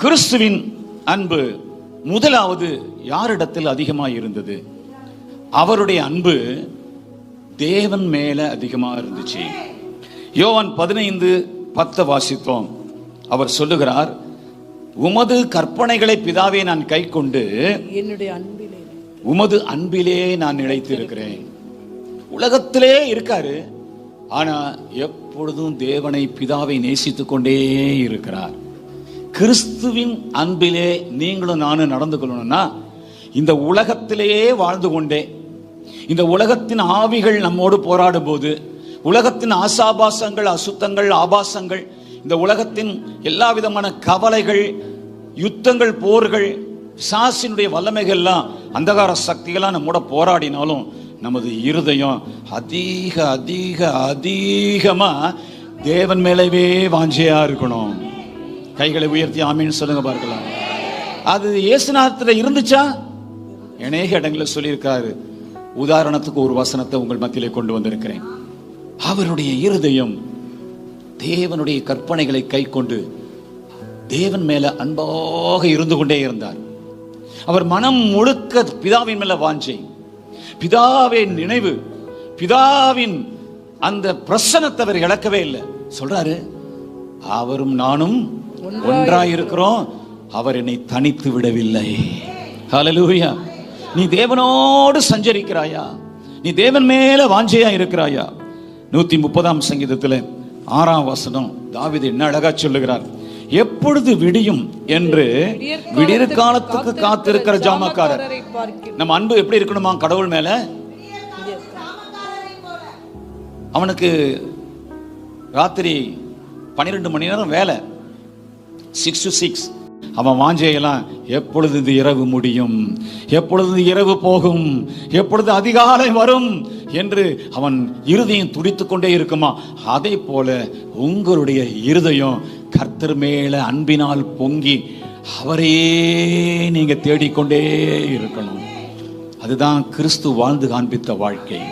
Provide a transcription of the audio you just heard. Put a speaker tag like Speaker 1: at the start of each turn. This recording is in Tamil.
Speaker 1: கிறிஸ்துவின் அன்பு முதலாவது யாரிடத்தில் அதிகமாக இருந்தது? அவருடைய அன்பு தேவன் மேல அதிகமாக இருந்துச்சு. யோவான் 15:10 வாசித்தோம். அவர் சொல்லுகிறார், உமது கற்பனைகளை பிதாவே நான் கை கொண்டு உமது அன்பிலே நான் நிலைத்திருக்கிறேன். உலகத்திலே இருக்காரு, ஆனா எப்பொழுதும் தேவனை பிதாவை நேசித்துக் கொண்டே இருக்கிறார். கிறிஸ்துவின் அன்பிலே நீங்களும் நானும் நடந்து கொள்ளணும்னா இந்த உலகத்திலேயே வாழ்ந்து கொண்டே, இந்த உலகத்தின் ஆவிகள் நம்மோடு போராடும் போது, உலகத்தின் ஆசாபாசங்கள், அசுத்தங்கள், ஆபாசங்கள், இந்த உலகத்தின் எல்லா விதமான கவலைகள், யுத்தங்கள், போர்கள், பிசாசினுடைய வல்லமைகள்லாம், அந்தகார சக்திகள்லாம் நம்மோட போராடினாலும் நமது இருதயம் அதிக அதிக அதிகமா தேவன் மேலவே வாஞ்சையா இருக்கணும். கைகளை உயர்த்தி ஆமீன் சொல்லுங்க பார்க்கலாம். அது இயேசுநாதத்துல இருந்துச்சா? அநேக இடங்களில் சொல்லியிருக்காரு. உதாரணத்துக்கு ஒரு வசனத்தை உங்கள் மத்தியிலே கொண்டு வந்திருக்கிறேன். அவருடைய இருதயம் தேவனுடைய கற்பனைகளை கை கொண்டு தேவன் மேல அன்பாக இருந்து கொண்டே இருந்தார். அவர் மனம் முழுக்க பிதாவின் மேல வாஞ்சை, பிதாவின் நினைவு, பிதாவின் அந்த பிரசன்னத்தை அவர் இழக்கவே இல்லை. சொல்றாரு, அவரும் நானும் ஒன்றாயிருக்கிறோம், அவர் என்னை தனித்து விடவில்லை. ஹல்லேலூயா. நீ தேவனோடு சஞ்சரிக்கிறாயா? நீ தேவன் மேல வாஞ்சையா இருக்கிறாயா? 130 சங்கீதத்தில் 6 வசனம் தாவீது என்ன அழகா சொல்லுகிறார், எப்பொழுது விடியும் என்று விடியற் காலத்துக்கு காத்திருக்கிற ஜாமக்காரர். நம்ம அன்பு எப்படி இருக்கணுமா? கடவுள் மேல அவனுக்கு ராத்திரி 12 மணி நேரம் வேலை, 6 to 6. அவன் வாஞ்சையெல்லாம் எப்பொழுது இந்த இரவு முடியும், எப்பொழுது இரவு போகும், எப்பொழுது அதிகாலை வரும் என்று அவன் இருதயம் துடித்துக் கொண்டே இருக்குமா? அதே போல உங்களுடைய இருதயம் கர்த்தர் மேல அன்பினால் பொங்கி அவரையே நீங்க தேடிக்கொண்டே இருக்கணும். அதுதான் கிறிஸ்து வாழ்ந்து காண்பித்த வாழ்க்கை.